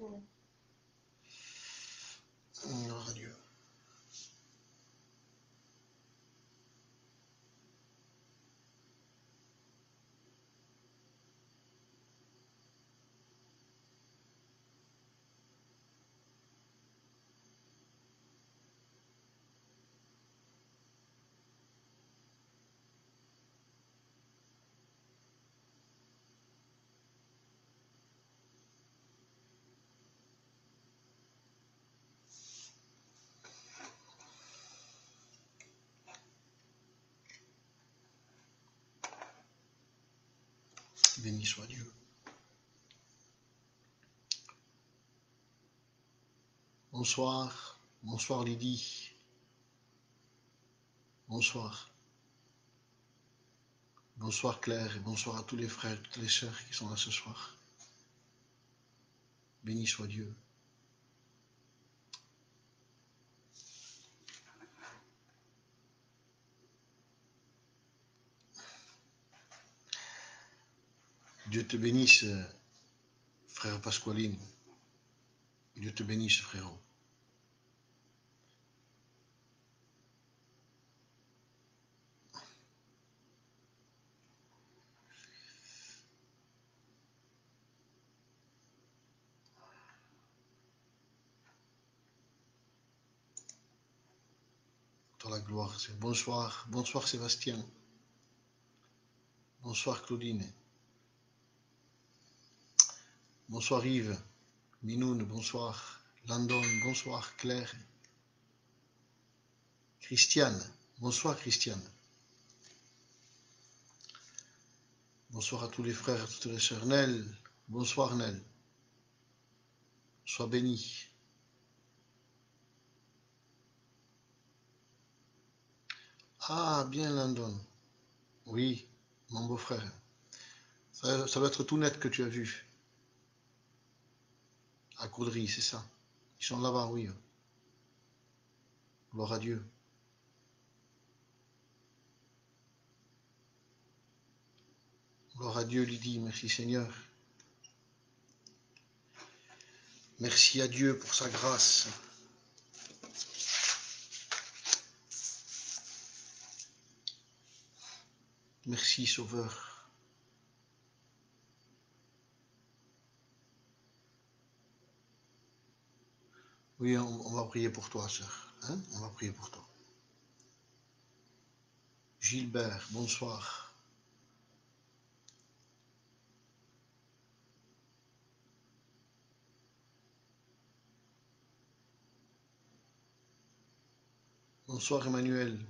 Gloire à Dieu. Béni soit Dieu. Bonsoir. Bonsoir Lydie. Bonsoir. Bonsoir Claire et bonsoir à tous les frères et toutes les sœurs qui sont là ce soir. Béni soit Dieu. Dieu te bénisse, frère Pasqualine. Dieu te bénisse, frérot. Dans la gloire. Bonsoir. Bonsoir Sébastien. Bonsoir Claudine. Bonsoir Yves. Minoune, bonsoir. Landon, bonsoir. Claire. Christiane. Bonsoir Christiane. Bonsoir à tous les frères et à toutes les sœurs. Nel. Bonsoir Nel. Sois béni. Ah, bien Landon. Oui, mon beau-frère. Ça doit être tout net que tu as vu. À Caudry, c'est ça. Ils sont là-bas, oui. Gloire à Dieu. Gloire à Dieu, Lydie. Merci Seigneur. Merci à Dieu pour sa grâce. Merci Sauveur. Oui, on va prier pour toi, sœur. Hein? On va prier pour toi. Gilbert, bonsoir. Bonsoir Emmanuel.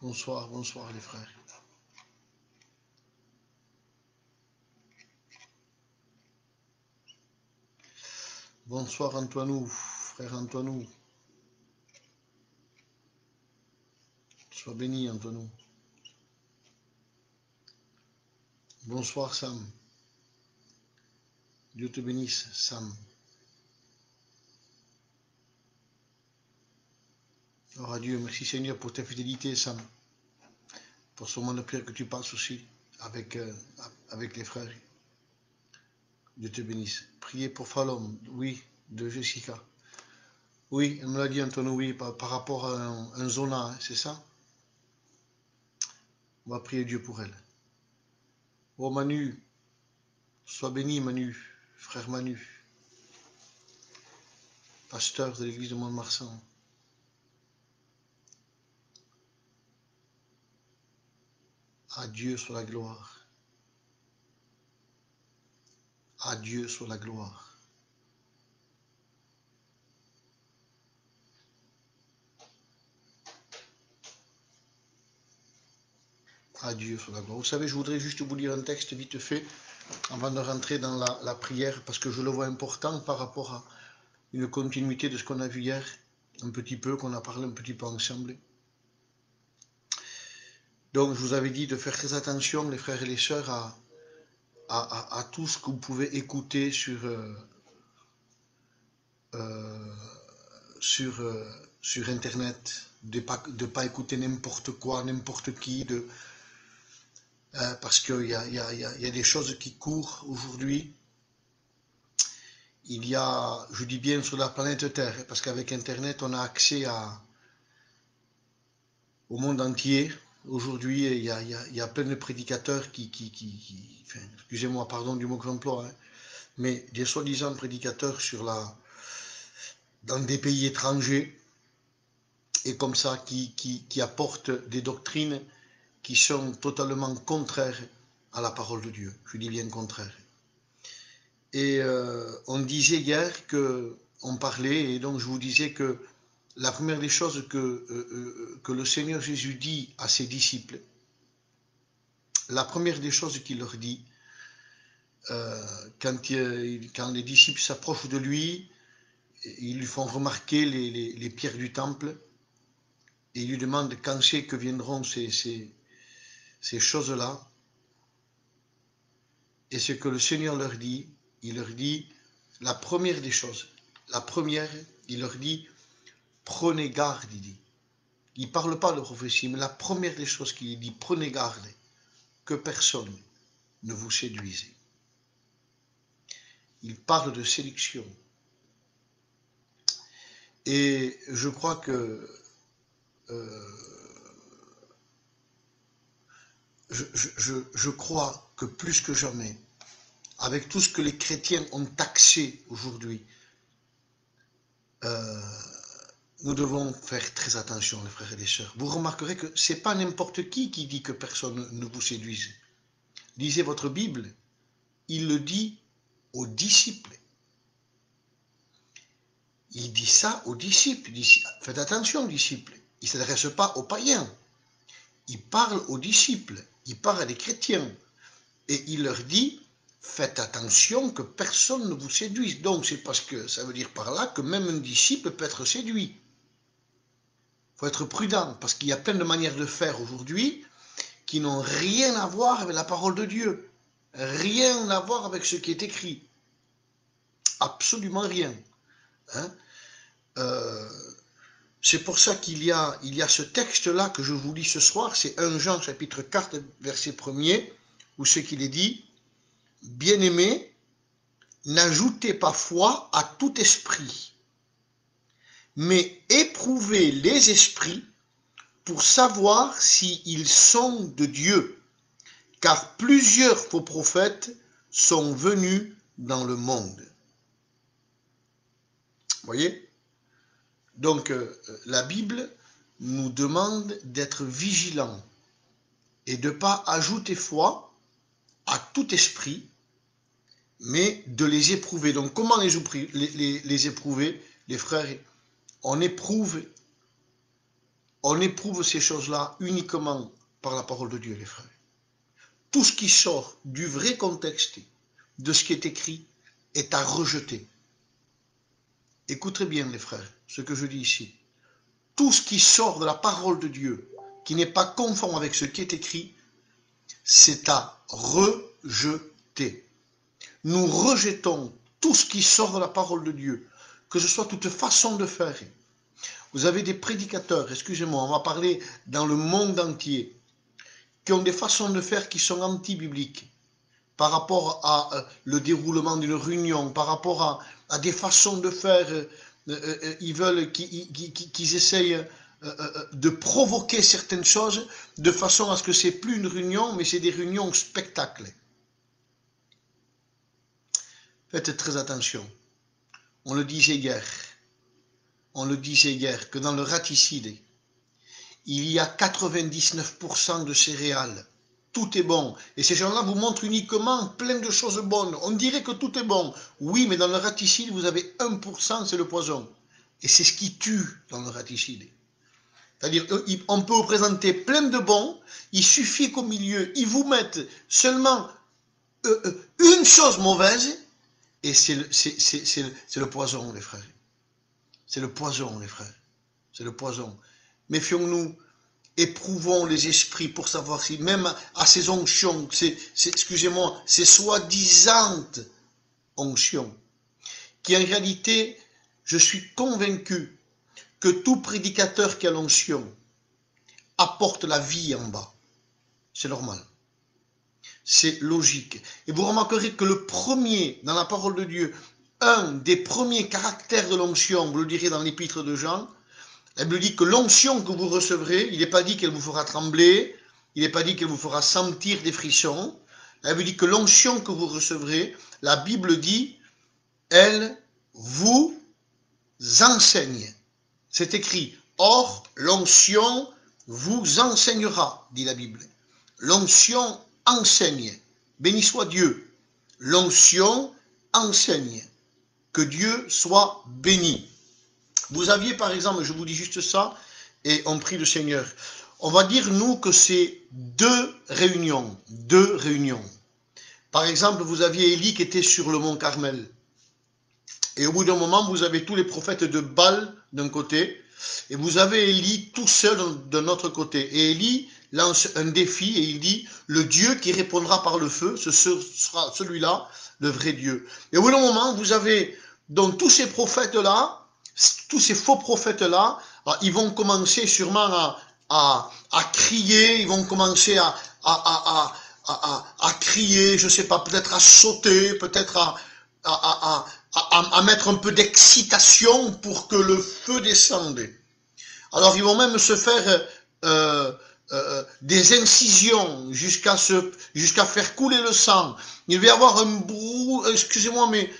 Bonsoir, bonsoir les frères. Bonsoir Antoinou, frère Antoinou. Sois béni Antoinou. Bonsoir Sam. Dieu te bénisse Sam. Gloire à Dieu, merci Seigneur pour ta fidélité Sam. Pour ce moment de prière que tu passes aussi avec les frères. Dieu te bénisse. Priez pour Falom, oui, de Jessica. Oui, elle me l'a dit Antoinou, oui, par rapport à un zona, hein, c'est ça? On va prier Dieu pour elle. Oh Manu, sois béni Manu, frère Manu, pasteur de l'église de Mont-de-Marsan. À Dieu soit la gloire. À Dieu soit la gloire. À Dieu soit la gloire. Vous savez, je voudrais juste vous lire un texte vite fait avant de rentrer dans la prière parce que je le vois important par rapport à une continuité de ce qu'on a vu hier, un petit peu, qu'on a parlé un petit peu ensemble. Donc, je vous avais dit de faire très attention, les frères et les sœurs, à tout ce que vous pouvez écouter sur Internet, de pas écouter n'importe quoi, n'importe qui, parce qu'il y a des choses qui courent aujourd'hui. Il y a, je dis bien sur la planète Terre, parce qu'avec Internet, on a accès au monde entier. Aujourd'hui, il y a plein de prédicateurs enfin, excusez-moi, pardon du mot que j'emploie, hein, mais des soi-disant prédicateurs dans des pays étrangers, et comme ça, qui apportent des doctrines qui sont totalement contraires à la parole de Dieu. Je dis bien contraires. Et on disait hier on parlait, et donc je vous disais que la première des choses que le Seigneur Jésus dit à ses disciples, la première des choses qu'il leur dit, quand les disciples s'approchent de lui, ils lui font remarquer les pierres du temple, et ils lui demandent quand c'est que viendront ces choses-là. Et ce que le Seigneur leur dit, il leur dit la première des choses. La première, il leur dit, prenez garde, il dit. Il ne parle pas de prophétie, mais la première des choses qu'il dit, prenez garde que personne ne vous séduise. Il parle de séduction. Et je crois que je crois que plus que jamais, avec tout ce que les chrétiens ont taxé aujourd'hui, nous devons faire très attention, les frères et les sœurs. Vous remarquerez que ce n'est pas n'importe qui dit que personne ne vous séduise. Lisez votre Bible, il le dit aux disciples. Il dit ça aux disciples. Il dit, faites attention, disciples. Il ne s'adresse pas aux païens. Il parle aux disciples. Il parle à des chrétiens. Et il leur dit, faites attention que personne ne vous séduise. Donc c'est parce que ça veut dire par là que même un disciple peut être séduit. Il faut être prudent, parce qu'il y a plein de manières de faire aujourd'hui qui n'ont rien à voir avec la parole de Dieu. Rien à voir avec ce qui est écrit. Absolument rien. Hein? C'est pour ça qu'il y a ce texte-là que je vous lis ce soir, c'est 1 Jean chapitre 4, verset 1er, où ce qu'il est dit, « Bien-aimés, n'ajoutez pas foi à tout esprit, mais éprouvez les esprits pour savoir s'ils sont de Dieu, car plusieurs faux prophètes sont venus dans le monde. » Vous voyez? Donc, la Bible nous demande d'être vigilants et de ne pas ajouter foi à tout esprit, mais de les éprouver. Donc, comment les éprouver, les frères? On éprouve ces choses-là uniquement par la parole de Dieu, les frères. Tout ce qui sort du vrai contexte de ce qui est écrit est à rejeter. Écoutez bien, les frères, ce que je dis ici. Tout ce qui sort de la parole de Dieu, qui n'est pas conforme avec ce qui est écrit, c'est à rejeter. Nous rejetons tout ce qui sort de la parole de Dieu, que ce soit toute façon de faire. Vous avez des prédicateurs, excusez-moi, on va parler dans le monde entier, qui ont des façons de faire qui sont anti-bibliques, par rapport à le déroulement d'une réunion, par rapport à des façons de faire, ils veulent qu'ils essayent de provoquer certaines choses de façon à ce que ce n'est plus une réunion, mais c'est des réunions spectacles. Faites très attention. On le disait hier, que dans le raticide, il y a 99% de céréales. Tout est bon. Et ces gens-là vous montrent uniquement plein de choses bonnes. On dirait que tout est bon. Oui, mais dans le raticide, vous avez 1%, c'est le poison. Et c'est ce qui tue dans le raticide. C'est-à-dire, on peut vous présenter plein de bons, il suffit qu'au milieu, ils vous mettent seulement une chose mauvaise, et c'est le poison, les frères. C'est le poison, les frères. C'est le poison. Méfions-nous. Éprouvons les esprits pour savoir si, même à ces onctions, excusez-moi, ces soi-disant onctions, qui en réalité, je suis convaincu que tout prédicateur qui a l'onction apporte la vie en bas. C'est normal. c'est logique. Et vous remarquerez que le premier, dans la parole de Dieu, un des premiers caractères de l'onction, vous le direz dans l'épître de Jean, elle me dit que l'onction que vous recevrez, il n'est pas dit qu'elle vous fera trembler, il n'est pas dit qu'elle vous fera sentir des frissons, elle me dit que l'onction que vous recevrez, la Bible dit, elle vous enseigne. C'est écrit, or l'onction vous enseignera, dit la Bible. L'onction enseigne. Béni soit Dieu. L'onction enseigne. Que Dieu soit béni. Vous aviez par exemple, je vous dis juste ça, et on prie le Seigneur. On va dire nous que c'est deux réunions. Par exemple, vous aviez Élie qui était sur le mont Carmel. Et au bout d'un moment, vous avez tous les prophètes de Baal d'un côté, et vous avez Élie tout seul de notre côté. Et Élie lance un défi et il dit, le Dieu qui répondra par le feu, ce sera celui-là, le vrai Dieu. Et au bout d'un moment, vous avez donc tous ces prophètes-là, tous ces faux prophètes-là, ils vont commencer sûrement à crier, ils vont commencer à crier, je sais pas, peut-être à sauter, peut-être à mettre un peu d'excitation pour que le feu descende. Alors ils vont même se faire des incisions jusqu'à faire couler le sang. Il va y avoir excusez-moi, mais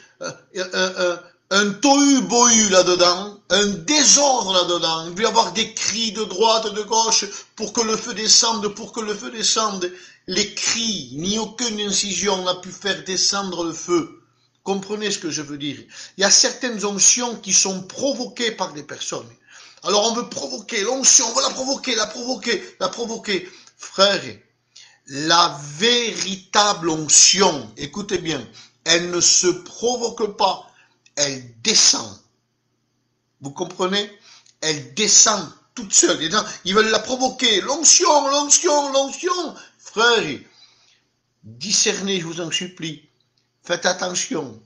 un tohu-bohu là-dedans, un désordre là-dedans. Il va y avoir des cris de droite, de gauche, pour que le feu descende, Les cris, ni aucune incision n'a pu faire descendre le feu. Comprenez ce que je veux dire. Il y a certaines onctions qui sont provoquées par des personnes. Alors on veut provoquer l'onction, on veut la provoquer. Frères, la véritable onction, écoutez bien, elle ne se provoque pas, elle descend. Vous comprenez? Elle descend toute seule. Ils veulent la provoquer. L'onction. Frères, discernez, je vous en supplie. Faites attention.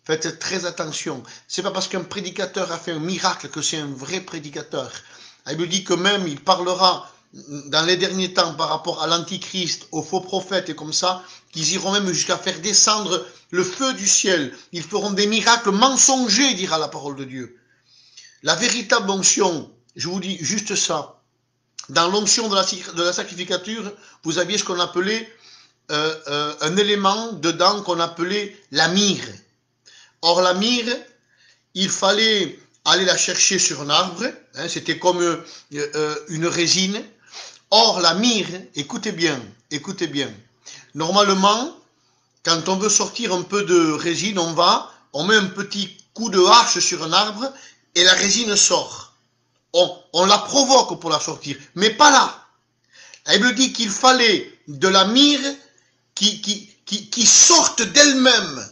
Faites très attention. C'est pas parce qu'un prédicateur a fait un miracle que c'est un vrai prédicateur. Il me dit que même il parlera dans les derniers temps par rapport à l'antichrist, aux faux prophètes et comme ça, qu'ils iront même jusqu'à faire descendre le feu du ciel. Ils feront des miracles mensongers, dira la parole de Dieu. La véritable onction, je vous dis juste ça. Dans l'onction de la sacrificature, vous aviez ce qu'on appelait un élément dedans qu'on appelait la myrrhe. Or la myrrhe, il fallait aller la chercher sur un arbre, hein, c'était comme une résine. Or la myrrhe, écoutez bien, normalement, quand on veut sortir un peu de résine, on met un petit coup de hache sur un arbre et la résine sort. On la provoque pour la sortir, mais pas là. Elle me dit qu'il fallait de la myrrhe qui sorte d'elle-même.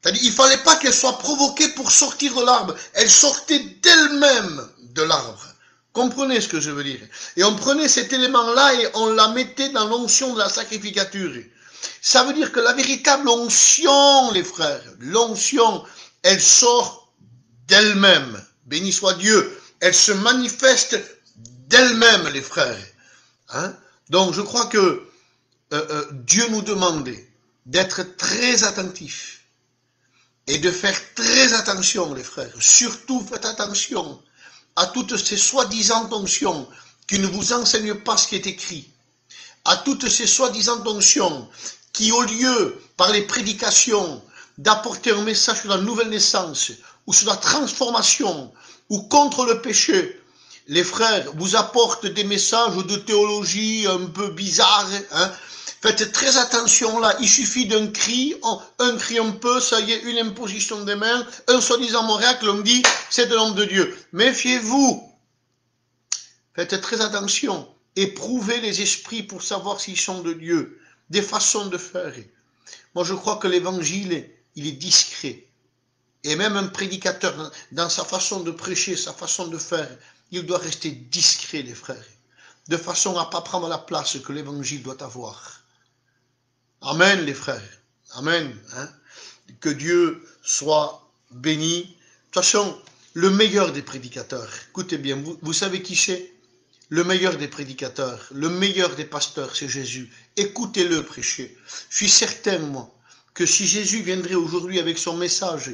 C'est-à-dire, il ne fallait pas qu'elle soit provoquée pour sortir de l'arbre. Elle sortait d'elle-même de l'arbre. Comprenez ce que je veux dire? Et on prenait cet élément-là et on la mettait dans l'onction de la sacrificature. Ça veut dire que la véritable onction, les frères, l'onction, elle sort d'elle-même. Béni soit Dieu. Elle se manifeste d'elle-même, les frères. Hein? Donc, je crois que Dieu nous demandait d'être très attentifs et de faire très attention, les frères. Surtout, faites attention à toutes ces soi-disant onctions qui ne vous enseignent pas ce qui est écrit. À toutes ces soi-disant onctions qui, au lieu, par les prédications, d'apporter un message sur la nouvelle naissance ou sur la transformation ou contre le péché, les frères vous apportent des messages de théologie un peu bizarres. Hein. Faites très attention là, il suffit d'un cri, un peu, ça y est, une imposition des mains, un soi-disant miracle, on dit, c'est de l'homme de Dieu. Méfiez-vous. Faites très attention. Éprouvez les esprits pour savoir s'ils sont de Dieu. Des façons de faire. Moi, je crois que l'évangile, il est discret. Et même un prédicateur, dans sa façon de prêcher, sa façon de faire, il doit rester discret, les frères. De façon à ne pas prendre la place que l'évangile doit avoir. Amen, les frères. Amen. Hein? Que Dieu soit béni. De toute façon, le meilleur des prédicateurs, écoutez bien, vous savez qui c'est? Le meilleur des prédicateurs, le meilleur des pasteurs, c'est Jésus. Écoutez-le prêcher. Je suis certain, moi, que si Jésus viendrait aujourd'hui avec son message,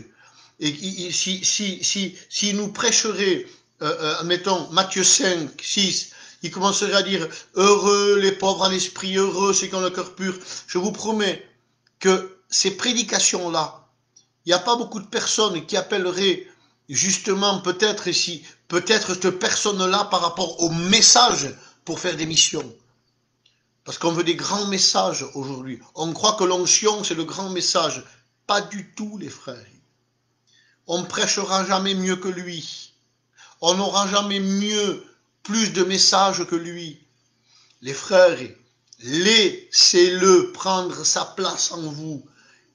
et si nous prêcherait, admettons, Matthieu 5, 6, il commencerait à dire « Heureux les pauvres en esprit, heureux ceux qui ont le cœur pur », je vous promets que ces prédications-là, il n'y a pas beaucoup de personnes qui appelleraient justement peut-être cette personne-là par rapport au message pour faire des missions. Parce qu'on veut des grands messages aujourd'hui. On croit que l'onction, c'est le grand message. Pas du tout, les frères. On ne prêchera jamais mieux que lui. On n'aura jamais plus de messages que lui. Les frères, laissez-le prendre sa place en vous.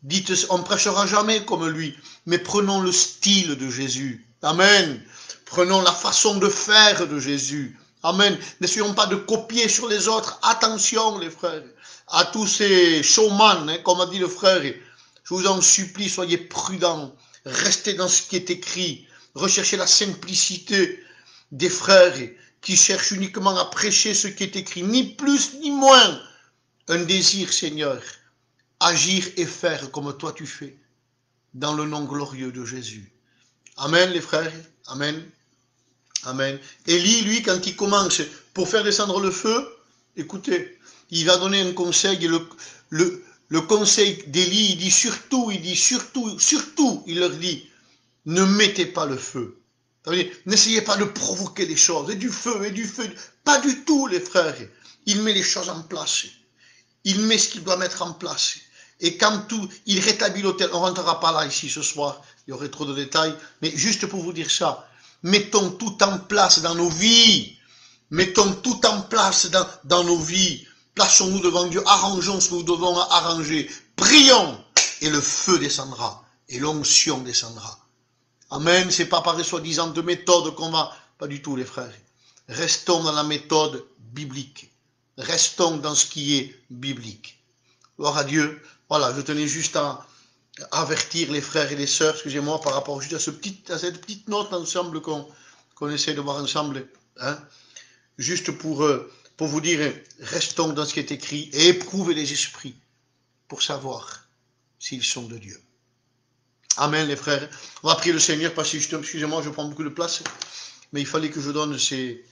Dites, on ne prêchera jamais comme lui, mais prenons le style de Jésus. Amen. Prenons la façon de faire de Jésus. Amen. N'essayons pas de copier sur les autres. Attention, les frères, à tous ces showman, comme a dit le frère. Je vous en supplie, soyez prudents. Restez dans ce qui est écrit. Recherchez la simplicité des frères qui cherchent uniquement à prêcher ce qui est écrit. Ni plus ni moins. Un désir, Seigneur. Agir et faire comme toi tu fais, dans le nom glorieux de Jésus. Amen, les frères. Amen. Amen. Élie, lui, quand il commence pour faire descendre le feu, écoutez, il va donner un conseil. Le conseil d'Élie, il dit surtout, il leur dit, ne mettez pas le feu. N'essayez pas de provoquer les choses, et du feu. Pas du tout, les frères. Il met les choses en place. Il met ce qu'il doit mettre en place. Et quand il rétablit l'autel, on ne rentrera pas là ici ce soir, il y aurait trop de détails, mais juste pour vous dire ça, mettons tout en place dans nos vies. Mettons tout en place dans nos vies. Plaçons-nous devant Dieu, arrangeons ce que nous devons arranger. Prions, et le feu descendra, et l'onction descendra. Amen, c'est pas par les soi-disant de méthode qu'on va, pas du tout les frères. Restons dans la méthode biblique. Restons dans ce qui est biblique. Gloire à Dieu. Voilà, je tenais juste à avertir les frères et les sœurs, excusez-moi, par rapport juste à cette petite note ensemble qu'on essaie de voir ensemble. Hein, juste pour vous dire, restons dans ce qui est écrit et éprouvez les esprits pour savoir s'ils sont de Dieu. Amen, les frères. On va prier le Seigneur parce que, excusez-moi, je prends beaucoup de place, mais il fallait que je donne ces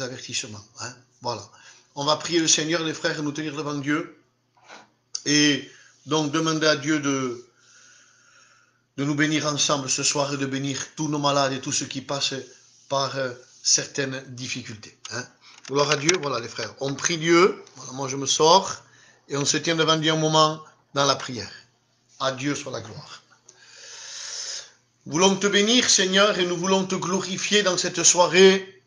avertissements. Hein, voilà. On va prier le Seigneur, les frères, et nous tenir devant Dieu. Et donc demander à Dieu de nous bénir ensemble ce soir et de bénir tous nos malades et tous ceux qui passent par certaines difficultés. Hein. Gloire à Dieu, voilà les frères. On prie Dieu, voilà, moi je me sors, et on se tient devant Dieu un moment dans la prière. À Dieu soit la gloire. Nous voulons te bénir, Seigneur, et nous voulons te glorifier dans cette soirée,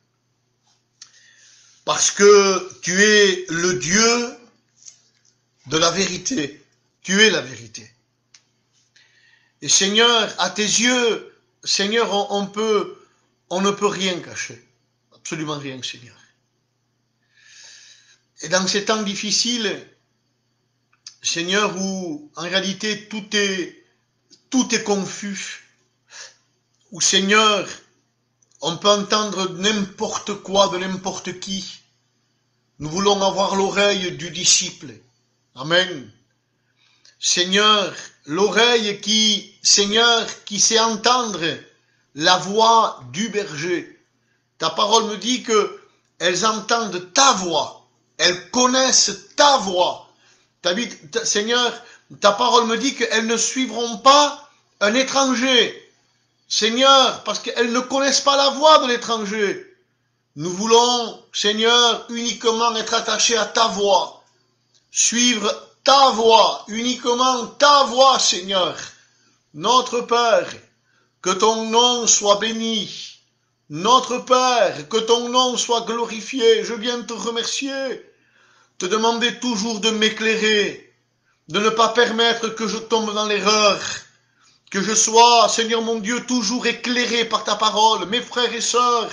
parce que tu es le Dieu de la vérité. Tu es la vérité. Et Seigneur, à tes yeux, Seigneur, on ne peut rien cacher. Absolument rien, Seigneur. Et dans ces temps difficiles, Seigneur, où en réalité tout est confus, où Seigneur, on peut entendre n'importe quoi de n'importe qui, nous voulons avoir l'oreille du disciple. Amen. Seigneur, l'oreille qui sait entendre la voix du berger. Ta parole me dit que elles entendent ta voix, elles connaissent ta voix. Seigneur, ta parole me dit qu'elles ne suivront pas un étranger. Seigneur, parce qu'elles ne connaissent pas la voix de l'étranger. Nous voulons, Seigneur, uniquement être attachés à ta voix. Suivre ta voix, uniquement ta voix, Seigneur. Notre Père, que ton nom soit béni. Notre Père, que ton nom soit glorifié. Je viens te remercier, te demander toujours de m'éclairer, de ne pas permettre que je tombe dans l'erreur, que je sois, Seigneur mon Dieu, toujours éclairé par ta parole. Mes frères et sœurs,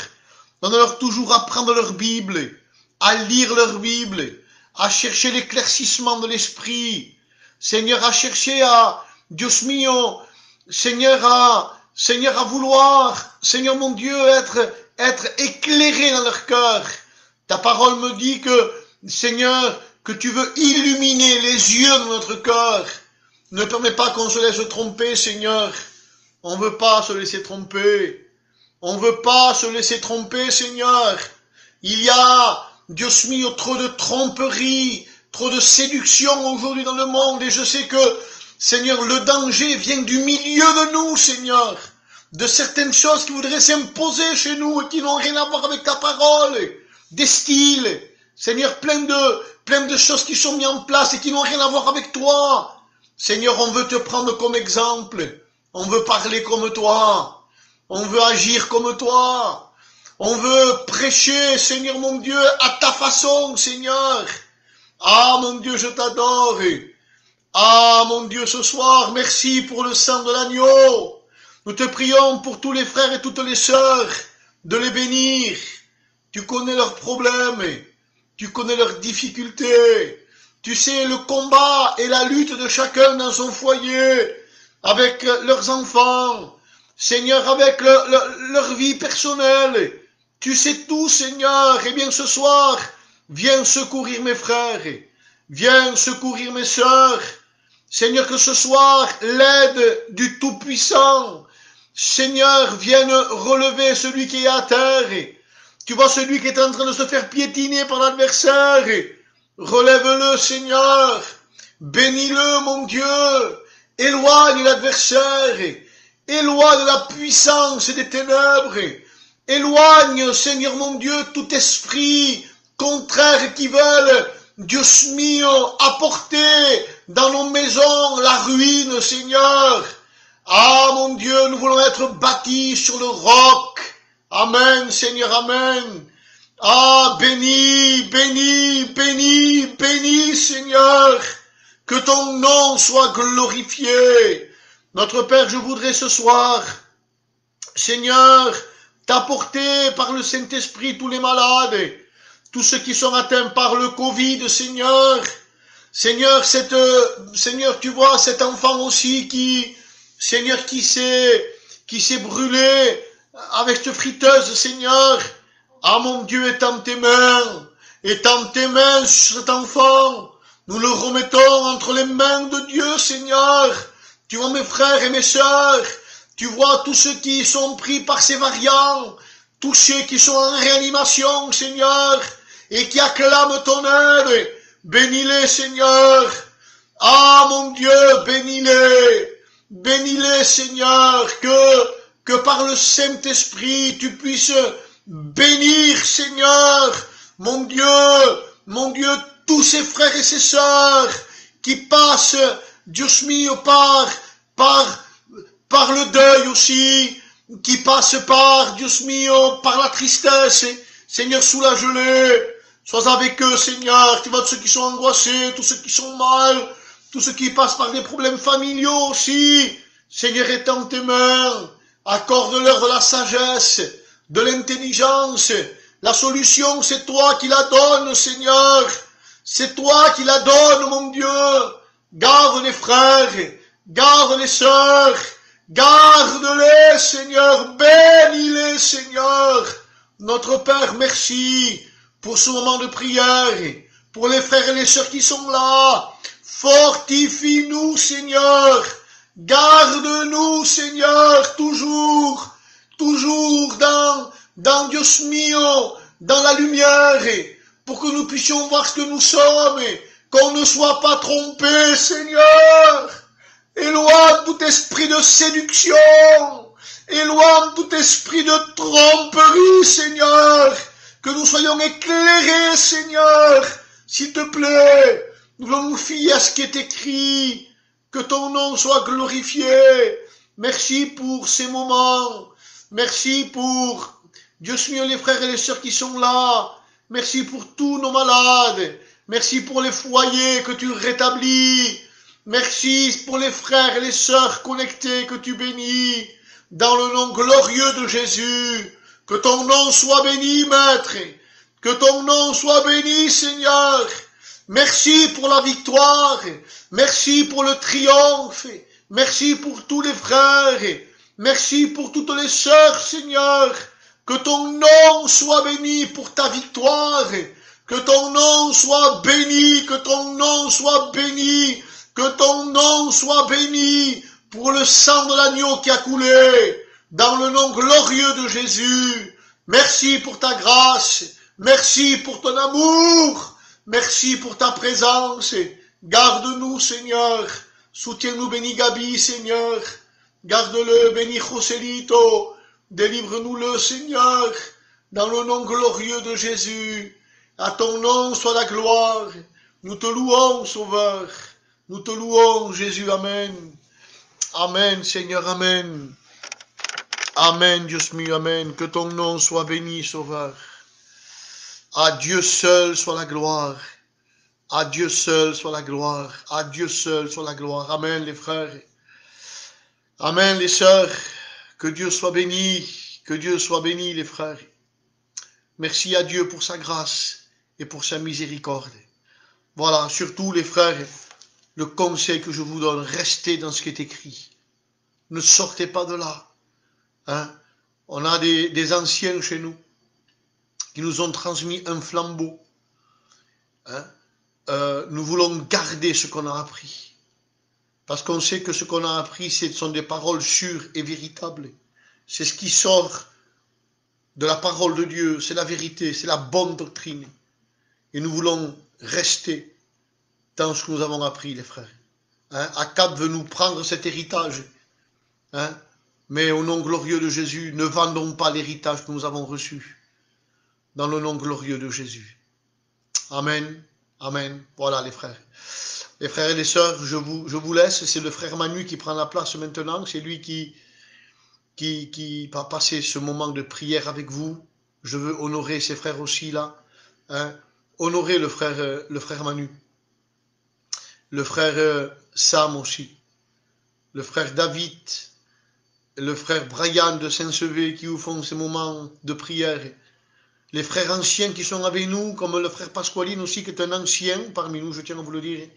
donne-leur toujours à prendre leur Bible, à lire leur Bible, à chercher l'éclaircissement de l'esprit. Seigneur, à chercher à, Dios mío, Seigneur, à vouloir, Seigneur mon Dieu, être être éclairés dans leur cœur. Ta parole me dit que, Seigneur, que tu veux illuminer les yeux de notre cœur. Ne permets pas qu'on se laisse tromper, Seigneur. On ne veut pas se laisser tromper. On ne veut pas se laisser tromper, Seigneur. Il y a, Dieu mio, trop de tromperie, trop de séduction aujourd'hui dans le monde. Et je sais que, Seigneur, le danger vient du milieu de nous, Seigneur. De certaines choses qui voudraient s'imposer chez nous et qui n'ont rien à voir avec ta parole. Des styles, Seigneur, plein de choses qui sont mises en place et qui n'ont rien à voir avec toi. Seigneur, on veut te prendre comme exemple. On veut parler comme toi. On veut agir comme toi. On veut prêcher, Seigneur mon Dieu, à ta façon, Seigneur. Ah, mon Dieu, je t'adore. Ah, mon Dieu, ce soir, merci pour le sang de l'agneau. Nous te prions pour tous les frères et toutes les sœurs de les bénir. Tu connais leurs problèmes. Tu connais leurs difficultés. Tu sais le combat et la lutte de chacun dans son foyer, avec leurs enfants, Seigneur, avec leur vie personnelle. Tu sais tout, Seigneur. Et bien ce soir, viens secourir mes frères, viens secourir mes sœurs. Seigneur, que ce soir, l'aide du Tout-Puissant, Seigneur, vienne relever celui qui est à terre. Tu vois celui qui est en train de se faire piétiner par l'adversaire. Relève-le, Seigneur. Bénis-le, mon Dieu. Éloigne l'adversaire. Éloigne la puissance des ténèbres. Éloigne, Seigneur mon Dieu, tout esprit contraire qui veulent, Dieu mio, apporter dans nos maisons la ruine, Seigneur. Ah, mon Dieu, nous voulons être bâtis sur le roc. Amen, Seigneur, amen. Ah, bénis, bénis, bénis, bénis, Seigneur. Que ton nom soit glorifié. Notre Père, je voudrais ce soir, Seigneur, t'apporter par le Saint-Esprit tous les malades, tous ceux qui sont atteints par le Covid, Seigneur. Seigneur, Seigneur, tu vois cet enfant aussi Seigneur, qui s'est brûlé avec cette friteuse, Seigneur. Ah, mon Dieu, étends tes mains sur cet enfant. Nous le remettons entre les mains de Dieu, Seigneur. Tu vois mes frères et mes sœurs. Tu vois tous ceux qui sont pris par ces variants, tous ceux qui sont en réanimation, Seigneur, et qui acclament ton aide. Bénis-les, Seigneur. Ah, mon Dieu, bénis-les. Bénis-les, Seigneur, que par le Saint-Esprit, tu puisses bénir, Seigneur, mon Dieu, tous ces frères et ces sœurs qui passent, Dieu mio, par le deuil aussi, qui passe par, Dieu mio, par la tristesse. Seigneur, soulage-les. Sois avec eux, Seigneur. Tu vois tous ceux qui sont angoissés, tous ceux qui sont mal, tous ceux qui passent par des problèmes familiaux aussi. Seigneur, étends tes mains. Accorde-leur de la sagesse, de l'intelligence. La solution, c'est toi qui la donnes, Seigneur. C'est toi qui la donnes, mon Dieu. Garde les frères, garde les sœurs. Garde-les, Seigneur, bénis-les, Seigneur. Notre Père, merci pour ce moment de prière, pour les frères et les sœurs qui sont là. Fortifie-nous, Seigneur. Garde-nous, Seigneur, toujours dans Dieu mio, dans la lumière, pour que nous puissions voir ce que nous sommes, qu'on ne soit pas trompés, Seigneur. Éloigne tout esprit de séduction. Éloigne tout esprit de tromperie, Seigneur. Que nous soyons éclairés, Seigneur. S'il te plaît, nous voulons nous fier à ce qui est écrit. Que ton nom soit glorifié. Merci pour ces moments. Merci pour, Dieu mio, les frères et les sœurs qui sont là. Merci pour tous nos malades. Merci pour les foyers que tu rétablis. Merci pour les frères et les sœurs connectés que tu bénis, dans le nom glorieux de Jésus. Que ton nom soit béni, Maître. Que ton nom soit béni, Seigneur. Merci pour la victoire. Merci pour le triomphe. Merci pour tous les frères. Merci pour toutes les sœurs, Seigneur. Que ton nom soit béni pour ta victoire. Que ton nom soit béni, que ton nom soit béni, que ton nom soit béni pour le sang de l'agneau qui a coulé dans le nom glorieux de Jésus. Merci pour ta grâce, merci pour ton amour, merci pour ta présence. Garde-nous, Seigneur. Soutiens-nous, béni Gabi, Seigneur. Garde-le, béni Joselito. Délivre-nous-le, Seigneur, dans le nom glorieux de Jésus. À ton nom soit la gloire. Nous te louons, Sauveur. Nous te louons, Jésus. Amen. Amen, Seigneur. Amen. Amen, Dieu mío. Amen. Que ton nom soit béni, Sauveur. À Dieu seul soit la gloire. À Dieu seul soit la gloire. À Dieu seul soit la gloire. Amen, les frères. Amen, les sœurs. Que Dieu soit béni. Que Dieu soit béni, les frères. Merci à Dieu pour sa grâce et pour sa miséricorde. Voilà, surtout les frères, le conseil que je vous donne, restez dans ce qui est écrit. Ne sortez pas de là. Hein? On a des anciens chez nous qui nous ont transmis un flambeau. Hein? Nous voulons garder ce qu'on a appris. Parce qu'on sait que ce qu'on a appris, ce sont des paroles sûres et véritables. C'est ce qui sort de la parole de Dieu, c'est la vérité, c'est la bonne doctrine. Et nous voulons rester dans ce que nous avons appris, les frères. Hein? Akab veut nous prendre cet héritage. Hein? Mais au nom glorieux de Jésus, ne vendons pas l'héritage que nous avons reçu. Dans le nom glorieux de Jésus. Amen. Amen. Voilà, les frères. Les frères et les sœurs, je vous laisse. C'est le frère Manu qui prend la place maintenant. C'est lui qui va passer ce moment de prière avec vous. Je veux honorer ses frères aussi là. Hein? Honorer le frère Manu. Le frère Sam aussi. Le frère David. Le frère Brian de Saint-Sevé qui vous font ces moments de prière. Les frères anciens qui sont avec nous, comme le frère Pasqualine aussi, qui est un ancien parmi nous, je tiens à vous le dire.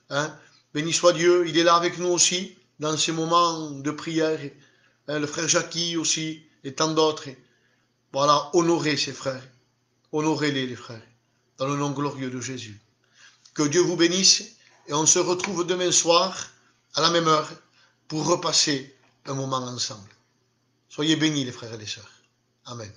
Hein? Béni soit Dieu, il est là avec nous aussi, dans ces moments de prière. Hein? Le frère Jackie aussi, et tant d'autres. Voilà, honorez ces frères. Honorez-les, les frères, dans le nom glorieux de Jésus. Que Dieu vous bénisse, et on se retrouve demain soir, à la même heure, pour repasser un moment ensemble. Soyez bénis, les frères et les sœurs. Amen.